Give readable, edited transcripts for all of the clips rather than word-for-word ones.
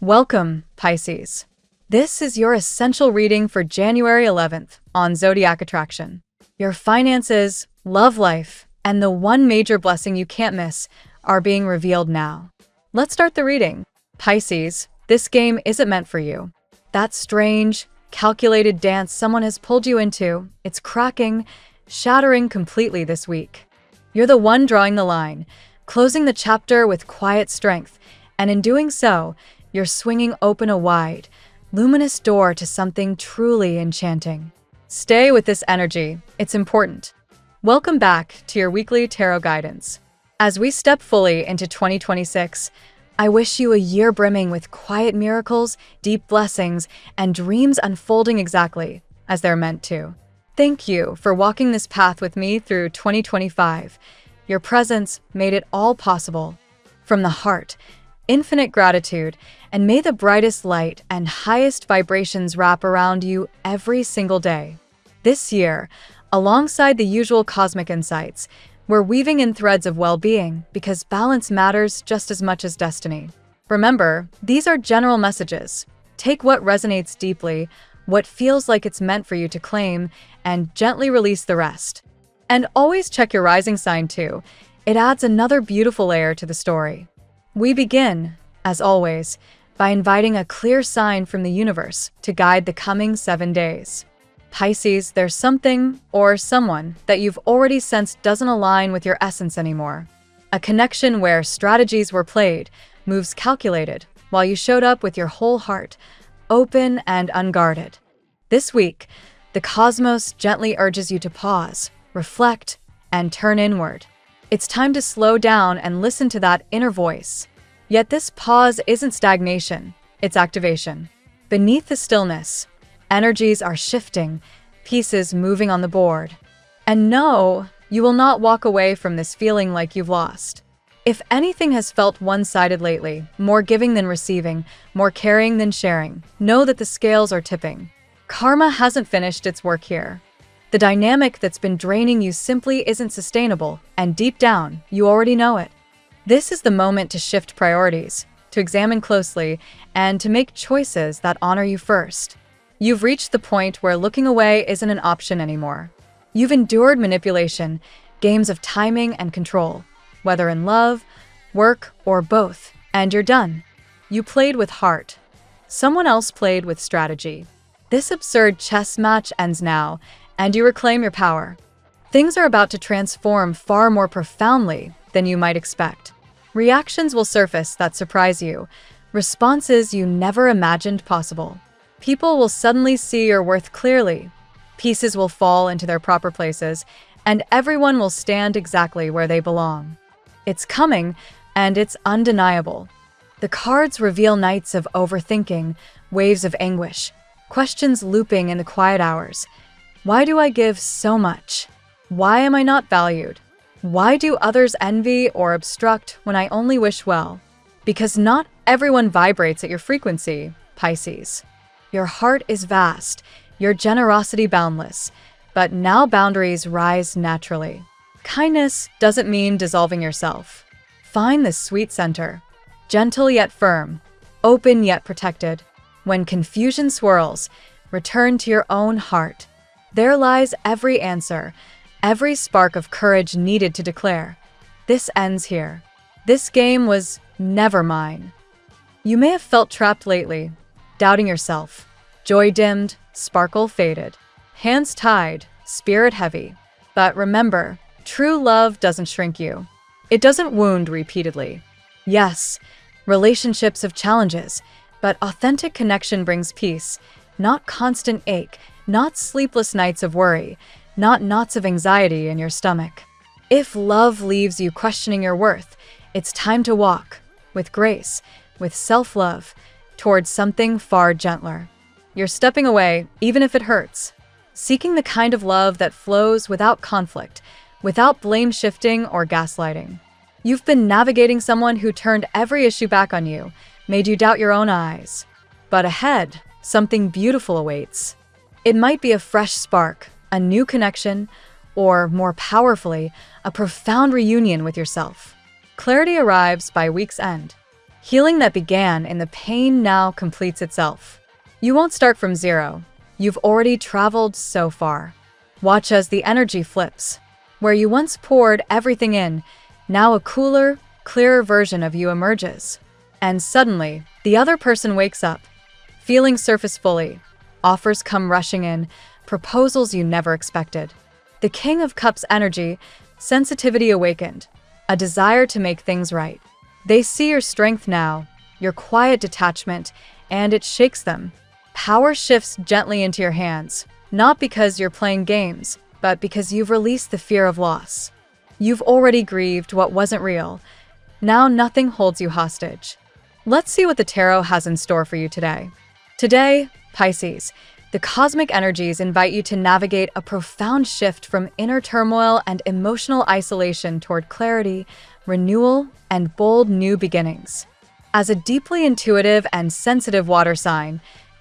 Welcome, Pisces. This is your essential reading for January 11th on Zodiac Attraction. Your finances, love life, and the one major blessing you can't miss are being revealed now. Let's start the reading. Pisces, this game isn't meant for you. That strange, calculated dance someone has pulled you into, it's cracking, shattering completely this week. You're the one drawing the line, closing the chapter with quiet strength, and in doing so, you're swinging open a wide, luminous door to something truly enchanting. Stay with this energy, it's important. Welcome back to your weekly tarot guidance. As we step fully into 2026, I wish you a year brimming with quiet miracles, deep blessings, and dreams unfolding exactly as they're meant to. Thank you for walking this path with me through 2025. Your presence made it all possible. From the heart, infinite gratitude, and may the brightest light and highest vibrations wrap around you every single day. This year, alongside the usual cosmic insights, we're weaving in threads of well-being because balance matters just as much as destiny. Remember, these are general messages. Take what resonates deeply, what feels like it's meant for you to claim, and gently release the rest. And always check your rising sign too. It adds another beautiful layer to the story. We begin, as always, by inviting a clear sign from the universe to guide the coming 7 days. Pisces, there's something or someone that you've already sensed doesn't align with your essence anymore. A connection where strategies were played, moves calculated, while you showed up with your whole heart, open and unguarded. This week, the cosmos gently urges you to pause, reflect, and turn inward. It's time to slow down and listen to that inner voice. Yet this pause isn't stagnation, it's activation. Beneath the stillness, energies are shifting, pieces moving on the board. And no, you will not walk away from this feeling like you've lost. If anything has felt one-sided lately, more giving than receiving, more caring than sharing, know that the scales are tipping. Karma hasn't finished its work here. The dynamic that's been draining you simply isn't sustainable, and deep down, you already know it. This is the moment to shift priorities, to examine closely, and to make choices that honor you first. You've reached the point where looking away isn't an option anymore. You've endured manipulation, games of timing and control, whether in love, work, or both, and you're done. You played with heart. Someone else played with strategy. This absurd chess match ends now, and you reclaim your power. Things are about to transform far more profoundly than you might expect. Reactions will surface that surprise you, responses you never imagined possible. People will suddenly see your worth clearly. Pieces will fall into their proper places, and everyone will stand exactly where they belong. It's coming, and it's undeniable. The cards reveal nights of overthinking, waves of anguish, questions looping in the quiet hours. Why do I give so much? Why am I not valued? Why do others envy or obstruct when I only wish well? Because not everyone vibrates at your frequency, Pisces. Your heart is vast, your generosity boundless, but now boundaries rise naturally. Kindness doesn't mean dissolving yourself. Find the sweet center, gentle yet firm, open yet protected. When confusion swirls, return to your own heart. There lies every answer, every spark of courage needed to declare, this ends here. This game was never mine. You may have felt trapped lately, doubting yourself. Joy dimmed, sparkle faded. Hands tied, spirit heavy. But remember, true love doesn't shrink you. It doesn't wound repeatedly. Yes, relationships have challenges, but authentic connection brings peace, not constant ache, not sleepless nights of worry, not knots of anxiety in your stomach. If love leaves you questioning your worth, it's time to walk, with grace, with self-love, towards something far gentler. You're stepping away, even if it hurts, seeking the kind of love that flows without conflict, without blame shifting or gaslighting. You've been navigating someone who turned every issue back on you, made you doubt your own eyes. But ahead, something beautiful awaits. It might be a fresh spark, a new connection, or more powerfully, a profound reunion with yourself. Clarity arrives by week's end. Healing that began in the pain now completes itself. You won't start from zero. You've already traveled so far. Watch as the energy flips. Where you once poured everything in, now a cooler, clearer version of you emerges. And suddenly, the other person wakes up. Feelings surface fully. Offers come rushing in, proposals you never expected. The King of Cups energy, sensitivity awakened, a desire to make things right. They see your strength now, your quiet detachment, and it shakes them. Power shifts gently into your hands, not because you're playing games, but because you've released the fear of loss. You've already grieved what wasn't real. Now nothing holds you hostage. Let's see what the tarot has in store for you today. Today, Pisces, the cosmic energies invite you to navigate a profound shift from inner turmoil and emotional isolation toward clarity, renewal, and bold new beginnings. As a deeply intuitive and sensitive water sign,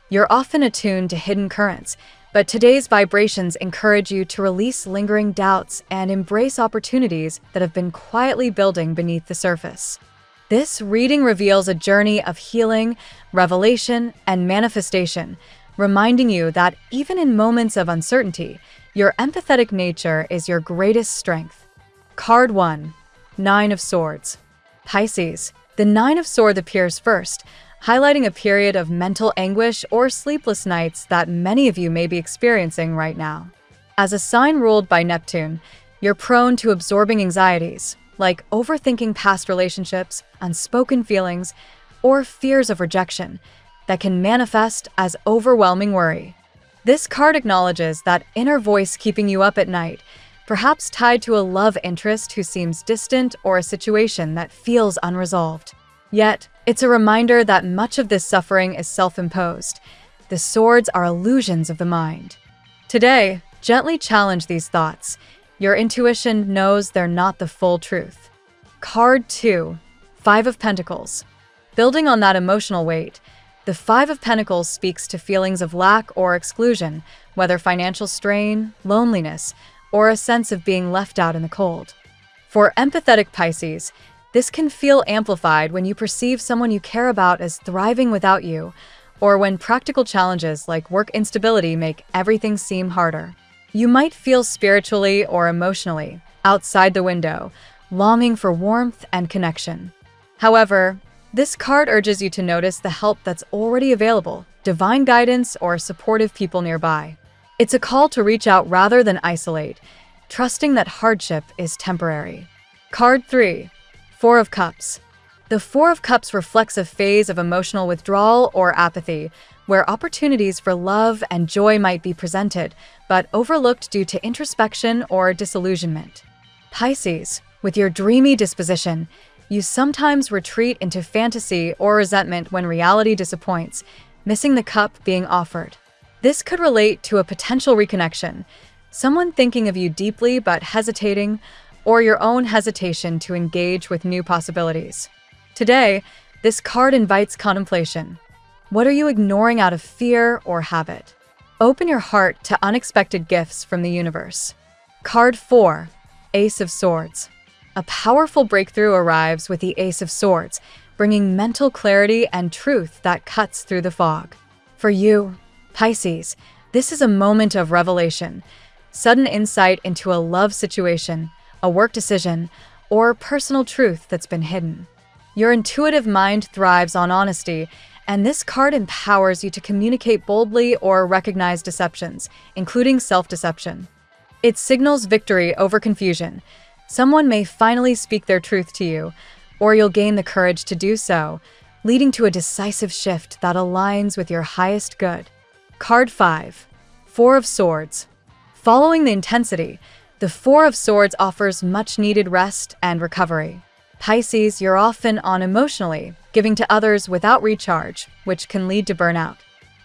you're often attuned to hidden currents, but today's vibrations encourage you to release lingering doubts and embrace opportunities that have been quietly building beneath the surface. This reading reveals a journey of healing, revelation, and manifestation, reminding you that even in moments of uncertainty, your empathetic nature is your greatest strength. Card 1. Nine of Swords. Pisces, the Nine of Swords appears first, highlighting a period of mental anguish or sleepless nights that many of you may be experiencing right now. As a sign ruled by Neptune, you're prone to absorbing anxieties, like overthinking past relationships, unspoken feelings, or fears of rejection, that can manifest as overwhelming worry. This card acknowledges that inner voice keeping you up at night, perhaps tied to a love interest who seems distant or a situation that feels unresolved. Yet, it's a reminder that much of this suffering is self-imposed. The swords are illusions of the mind. Today, gently challenge these thoughts. Your intuition knows they're not the full truth. Card 2. Five of Pentacles. Building on that emotional weight, the Five of Pentacles speaks to feelings of lack or exclusion, whether financial strain, loneliness, or a sense of being left out in the cold. For empathetic Pisces, this can feel amplified when you perceive someone you care about as thriving without you, or when practical challenges like work instability make everything seem harder. You might feel spiritually or emotionally outside the window, longing for warmth and connection. However, this card urges you to notice the help that's already available, divine guidance, or supportive people nearby. It's a call to reach out rather than isolate, trusting that hardship is temporary. Card 3. Four of Cups. The Four of Cups reflects a phase of emotional withdrawal or apathy, where opportunities for love and joy might be presented, but overlooked due to introspection or disillusionment. Pisces, with your dreamy disposition, you sometimes retreat into fantasy or resentment when reality disappoints, missing the cup being offered. This could relate to a potential reconnection, someone thinking of you deeply but hesitating, or your own hesitation to engage with new possibilities. Today, this card invites contemplation. What are you ignoring out of fear or habit? Open your heart to unexpected gifts from the universe. Card 4. Ace of Swords. A powerful breakthrough arrives with the Ace of Swords, bringing mental clarity and truth that cuts through the fog. For you, Pisces, this is a moment of revelation, sudden insight into a love situation, a work decision, or personal truth that's been hidden. Your intuitive mind thrives on honesty, and this card empowers you to communicate boldly or recognize deceptions, including self-deception. It signals victory over confusion. Someone may finally speak their truth to you, or you'll gain the courage to do so, leading to a decisive shift that aligns with your highest good. Card 5. Four of Swords. Following the intensity, the Four of Swords offers much-needed rest and recovery. Pisces, you're often on emotionally, giving to others without recharge, which can lead to burnout.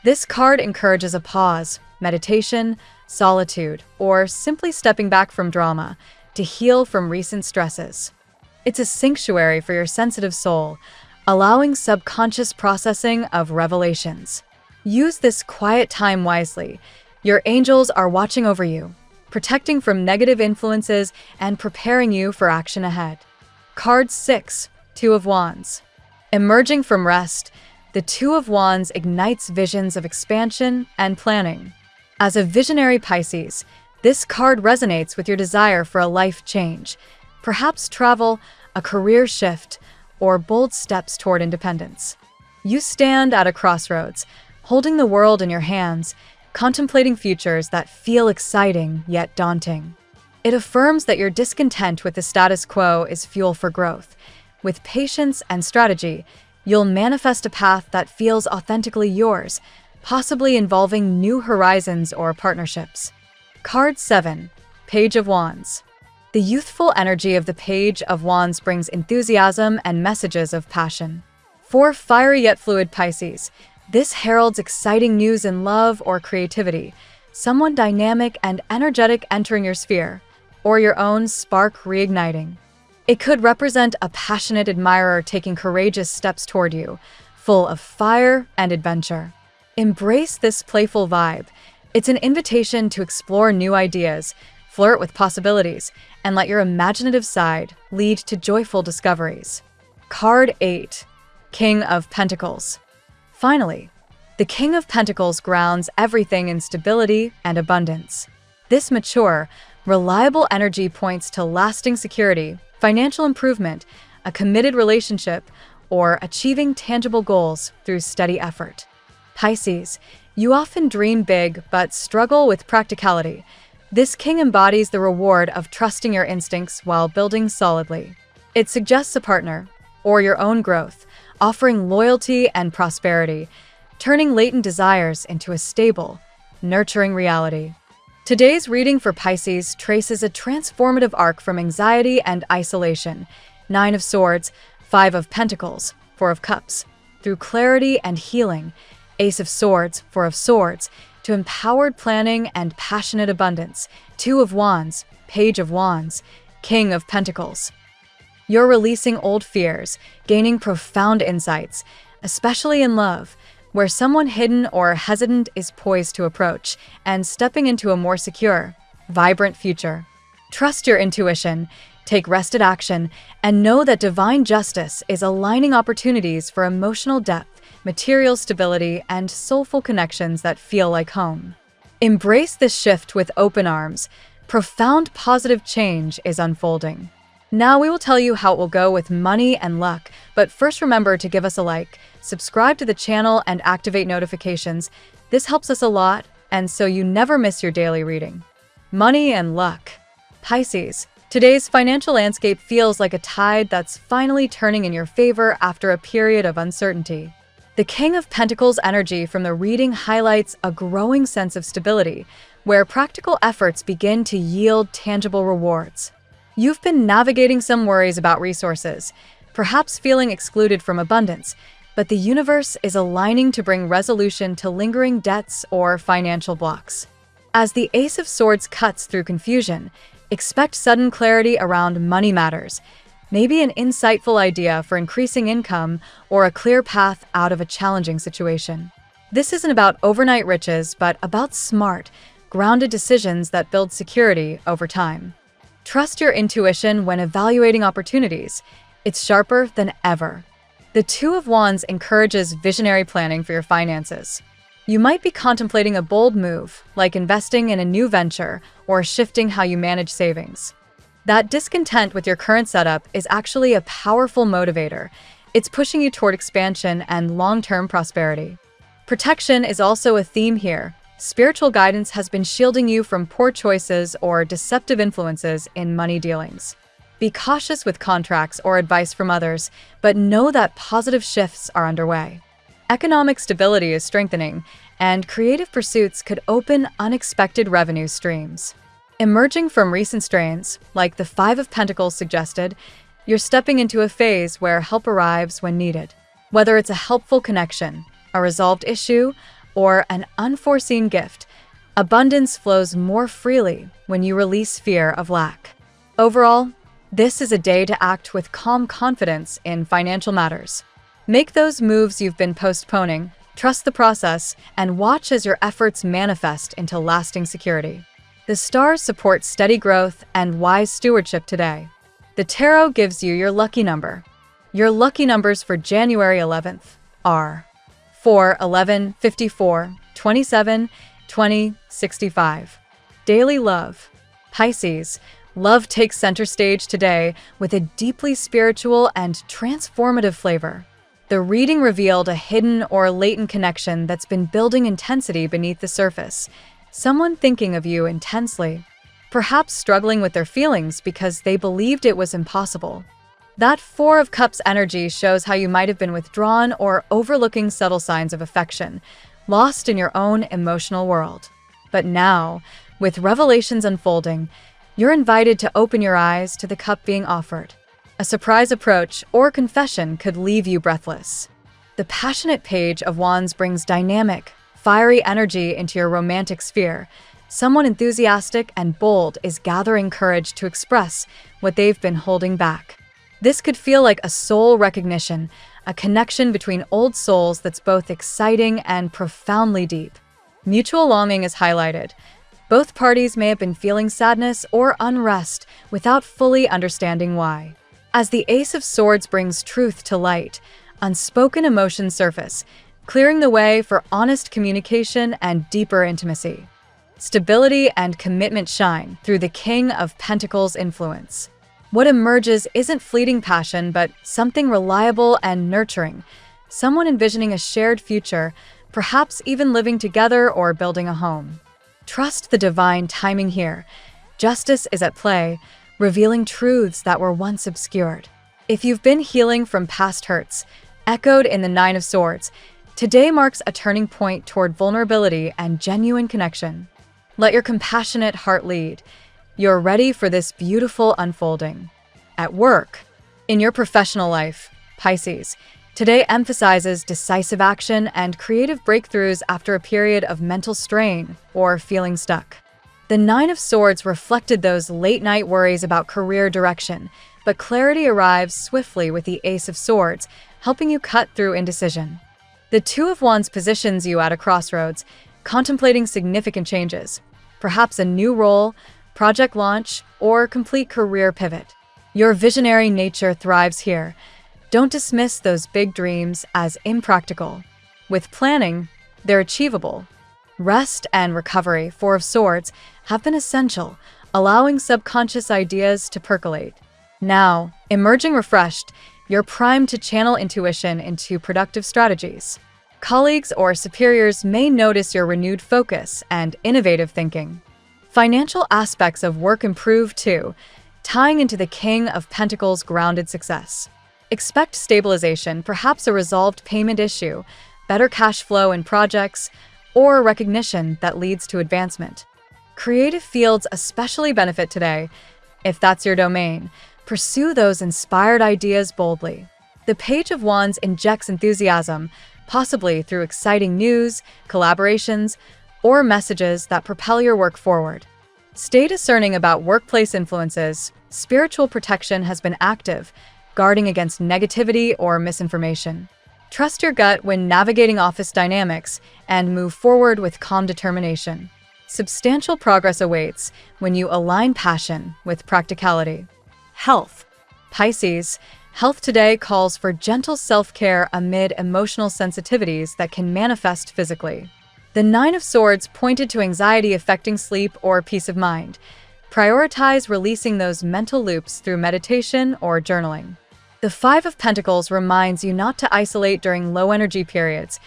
This card encourages a pause, meditation, solitude, or simply stepping back from drama to heal from recent stresses. It's a sanctuary for your sensitive soul, allowing subconscious processing of revelations. Use this quiet time wisely. Your angels are watching over you, protecting from negative influences and preparing you for action ahead. Card 6. Two of Wands. Emerging from rest, the Two of Wands ignites visions of expansion and planning. As a visionary Pisces, this card resonates with your desire for a life change, perhaps travel, a career shift, or bold steps toward independence. You stand at a crossroads, holding the world in your hands, contemplating futures that feel exciting yet daunting. It affirms that your discontent with the status quo is fuel for growth. With patience and strategy, you'll manifest a path that feels authentically yours, possibly involving new horizons or partnerships. Card 7. Page of Wands. The youthful energy of the Page of Wands brings enthusiasm and messages of passion. For fiery yet fluid Pisces, this heralds exciting news in love or creativity, someone dynamic and energetic entering your sphere, or your own spark reigniting. It could represent a passionate admirer taking courageous steps toward you, full of fire and adventure. Embrace this playful vibe. It's an invitation to explore new ideas, flirt with possibilities, and let your imaginative side lead to joyful discoveries. Card 8. King of Pentacles. Finally, the King of Pentacles grounds everything in stability and abundance. This mature, reliable energy points to lasting security, financial improvement, a committed relationship, or achieving tangible goals through steady effort. Pisces, you often dream big but struggle with practicality. This king embodies the reward of trusting your instincts while building solidly. It suggests a partner, or your own growth, offering loyalty and prosperity, turning latent desires into a stable, nurturing reality. Today's reading for Pisces traces a transformative arc from anxiety and isolation, 9 of Swords, 5 of Pentacles, 4 of Cups, through clarity and healing, Ace of Swords, 4 of Swords, to empowered planning and passionate abundance, 2 of Wands, Page of Wands, King of Pentacles. You're releasing old fears, gaining profound insights, especially in love, where someone hidden or hesitant is poised to approach, and stepping into a more secure, vibrant future. Trust your intuition, take rested action, and know that divine justice is aligning opportunities for emotional depth, material stability, and soulful connections that feel like home. Embrace this shift with open arms. Profound positive change is unfolding. Now we will tell you how it will go with money and luck, but first remember to give us a like, subscribe to the channel, and activate notifications. This helps us a lot, and so you never miss your daily reading. Money and luck. Pisces, today's financial landscape feels like a tide that's finally turning in your favor after a period of uncertainty. The King of Pentacles energy from the reading highlights a growing sense of stability, where practical efforts begin to yield tangible rewards. You've been navigating some worries about resources, perhaps feeling excluded from abundance, but the universe is aligning to bring resolution to lingering debts or financial blocks. As the Ace of Swords cuts through confusion, expect sudden clarity around money matters, maybe an insightful idea for increasing income or a clear path out of a challenging situation. This isn't about overnight riches, but about smart, grounded decisions that build security over time. Trust your intuition when evaluating opportunities. It's sharper than ever. The Two of Wands encourages visionary planning for your finances. You might be contemplating a bold move, like investing in a new venture or shifting how you manage savings. That discontent with your current setup is actually a powerful motivator. It's pushing you toward expansion and long-term prosperity. Protection is also a theme here. Spiritual guidance has been shielding you from poor choices or deceptive influences in money dealings. Be cautious with contracts or advice from others, but know that positive shifts are underway. Economic stability is strengthening, and creative pursuits could open unexpected revenue streams. Emerging from recent strains, like the 5 of Pentacles suggested, you're stepping into a phase where help arrives when needed. Whether it's a helpful connection, a resolved issue, or an unforeseen gift, abundance flows more freely when you release fear of lack. Overall, this is a day to act with calm confidence in financial matters. Make those moves you've been postponing, trust the process, and watch as your efforts manifest into lasting security. The stars support steady growth and wise stewardship today. The tarot gives you your lucky number: Your lucky numbers for January 11th are 4, 11, 54, 27, 20, 65. Daily love. Pisces, love takes center stage today with a deeply spiritual and transformative flavor. The reading revealed a hidden or latent connection that's been building intensity beneath the surface. Someone thinking of you intensely, perhaps struggling with their feelings because they believed it was impossible. That Four of Cups energy shows how you might have been withdrawn or overlooking subtle signs of affection, lost in your own emotional world. But now, with revelations unfolding, you're invited to open your eyes to the cup being offered. A surprise approach or confession could leave you breathless. The passionate Page of Wands brings dynamic, fiery energy into your romantic sphere. Someone enthusiastic and bold is gathering courage to express what they've been holding back. This could feel like a soul recognition, a connection between old souls that's both exciting and profoundly deep. Mutual longing is highlighted. Both parties may have been feeling sadness or unrest without fully understanding why. As the Ace of Swords brings truth to light, unspoken emotions surface, clearing the way for honest communication and deeper intimacy. Stability and commitment shine through the King of Pentacles influence. What emerges isn't fleeting passion, but something reliable and nurturing. Someone envisioning a shared future, perhaps even living together or building a home. Trust the divine timing here. Justice is at play, revealing truths that were once obscured. If you've been healing from past hurts, echoed in the Nine of Swords, today marks a turning point toward vulnerability and genuine connection. Let your compassionate heart lead. You're ready for this beautiful unfolding. At work, in your professional life, Pisces, today emphasizes decisive action and creative breakthroughs after a period of mental strain or feeling stuck. The Nine of Swords reflected those late-night worries about career direction, but clarity arrives swiftly with the Ace of Swords, helping you cut through indecision. The Two of Wands positions you at a crossroads, contemplating significant changes, perhaps a new role, project launch, or complete career pivot. Your visionary nature thrives here. Don't dismiss those big dreams as impractical. With planning, they're achievable. Rest and recovery, Four of Swords, have been essential, allowing subconscious ideas to percolate. Now, emerging refreshed, you're primed to channel intuition into productive strategies. Colleagues or superiors may notice your renewed focus and innovative thinking. Financial aspects of work improve too, tying into the King of Pentacles' grounded success. Expect stabilization, perhaps a resolved payment issue, better cash flow in projects, or recognition that leads to advancement. Creative fields especially benefit today. If that's your domain, pursue those inspired ideas boldly. The Page of Wands injects enthusiasm, possibly through exciting news, collaborations, or messages that propel your work forward. Stay discerning about workplace influences. Spiritual protection has been active, guarding against negativity or misinformation. Trust your gut when navigating office dynamics and move forward with calm determination. Substantial progress awaits when you align passion with practicality. Health. Pisces, health today calls for gentle self-care amid emotional sensitivities that can manifest physically. The Nine of Swords pointed to anxiety affecting sleep or peace of mind. Prioritize releasing those mental loops through meditation or journaling. The Five of Pentacles reminds you not to isolate during low-energy periods.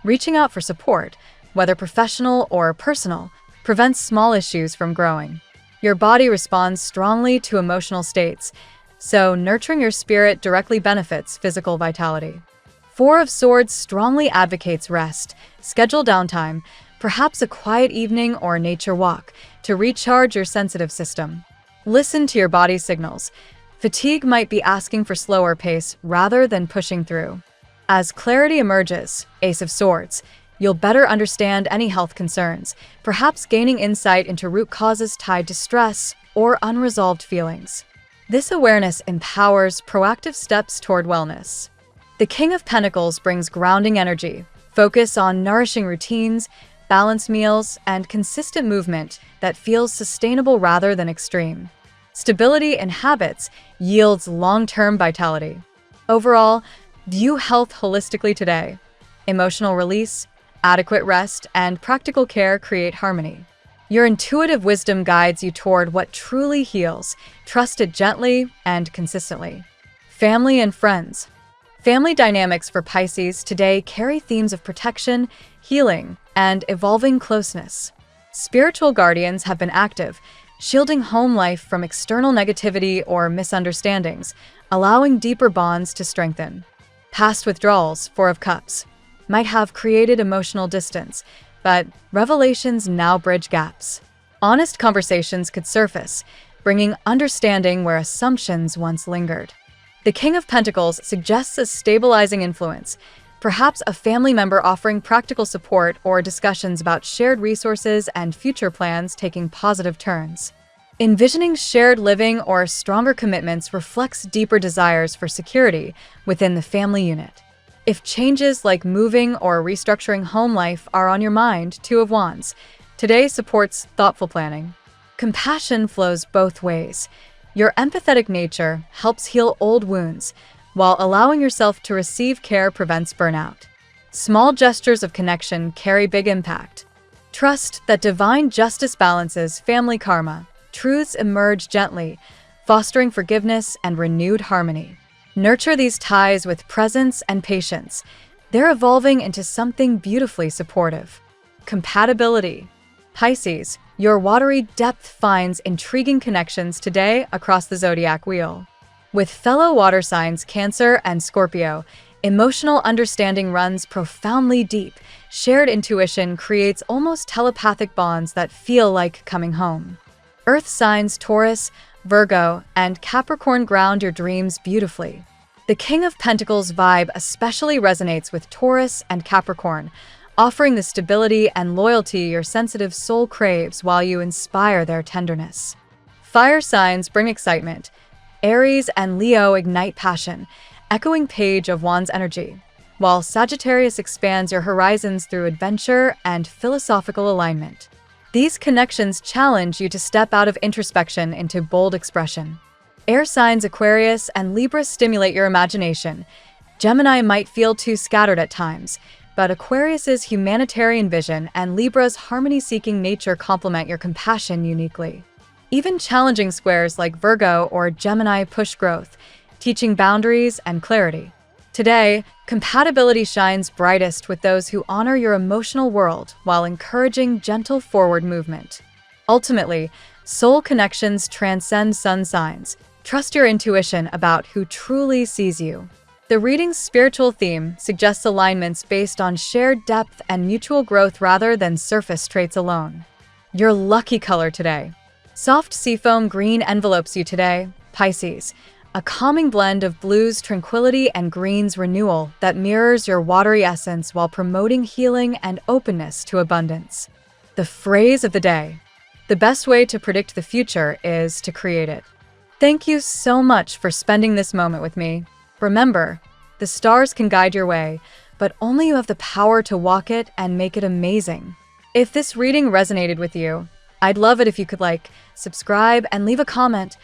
Reaching out for support, whether professional or personal, prevents small issues from growing. Your body responds strongly to emotional states, so nurturing your spirit directly benefits physical vitality. Four of Swords strongly advocates rest, schedule downtime, perhaps a quiet evening or nature walk, to recharge your sensitive system. Listen to your body's signals. Fatigue might be asking for slower pace rather than pushing through. As clarity emerges, Ace of Swords, you'll better understand any health concerns, perhaps gaining insight into root causes tied to stress or unresolved feelings. This awareness empowers proactive steps toward wellness. The King of Pentacles brings grounding energy, focus on nourishing routines, balanced meals, and consistent movement that feels sustainable rather than extreme. Stability in habits yields long-term vitality. Overall, view health holistically today. Emotional release, adequate rest, and practical care create harmony. Your intuitive wisdom guides you toward what truly heals. Trust it gently and consistently. Family and friends. Family dynamics for Pisces today carry themes of protection, healing, and evolving closeness. Spiritual guardians have been active, shielding home life from external negativity or misunderstandings, allowing deeper bonds to strengthen. Past withdrawals, Four of Cups, might have created emotional distance, but revelations now bridge gaps. Honest conversations could surface, bringing understanding where assumptions once lingered. The King of Pentacles suggests a stabilizing influence, perhaps a family member offering practical support or discussions about shared resources and future plans taking positive turns. Envisioning shared living or stronger commitments reflects deeper desires for security within the family unit. If changes like moving or restructuring home life are on your mind, Two of Wands, today supports thoughtful planning. Compassion flows both ways. Your empathetic nature helps heal old wounds, while allowing yourself to receive care prevents burnout. Small gestures of connection carry big impact. Trust that divine justice balances family karma. Truths emerge gently, fostering forgiveness and renewed harmony. Nurture these ties with presence and patience. They're evolving into something beautifully supportive. Compatibility. Pisces, your watery depth finds intriguing connections today across the zodiac wheel. With fellow water signs Cancer and Scorpio, emotional understanding runs profoundly deep. Shared intuition creates almost telepathic bonds that feel like coming home. Earth signs Taurus, Virgo, and Capricorn ground your dreams beautifully. The King of Pentacles vibe especially resonates with Taurus and Capricorn, offering the stability and loyalty your sensitive soul craves while you inspire their tenderness. Fire signs bring excitement. Aries and Leo ignite passion, echoing Page of Wands energy, while Sagittarius expands your horizons through adventure and philosophical alignment. These connections challenge you to step out of introspection into bold expression. Air signs Aquarius and Libra stimulate your imagination. Gemini might feel too scattered at times, but Aquarius's humanitarian vision and Libra's harmony-seeking nature complement your compassion uniquely. Even challenging squares like Virgo or Gemini push growth, teaching boundaries and clarity. Today, compatibility shines brightest with those who honor your emotional world while encouraging gentle forward movement. Ultimately, soul connections transcend sun signs. Trust your intuition about who truly sees you. The reading's spiritual theme suggests alignments based on shared depth and mutual growth rather than surface traits alone. Your lucky color today. Soft seafoam green envelopes you today, Pisces. A calming blend of blues, tranquility, and greens renewal that mirrors your watery essence while promoting healing and openness to abundance. The phrase of the day. The best way to predict the future is to create it. Thank you so much for spending this moment with me. Remember, the stars can guide your way, but only you have the power to walk it and make it amazing. If this reading resonated with you, I'd love it if you could subscribe, and leave a comment.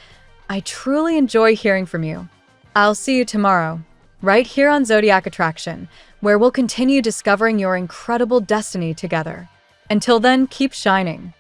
I truly enjoy hearing from you. I'll see you tomorrow, right here on Zodiac Attraction, where we'll continue discovering your incredible destiny together. Until then, keep shining.